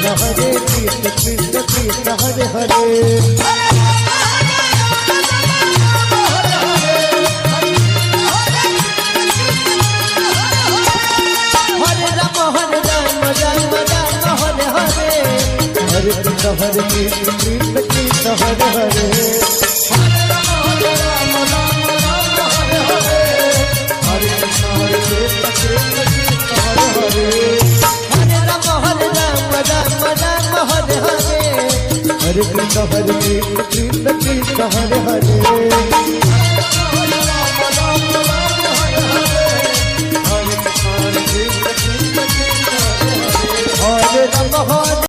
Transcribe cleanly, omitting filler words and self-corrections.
Hare Krishna Krishna Krishna Hare Hare. Hare Krishna Krishna Krishna Hare Hare. Hare Ram Ram Hare Hare. Hare Krishna Krishna Krishna Hare Hare. Hare Ram Hare Hare. Hare Krishna Krishna Krishna Hare Hare.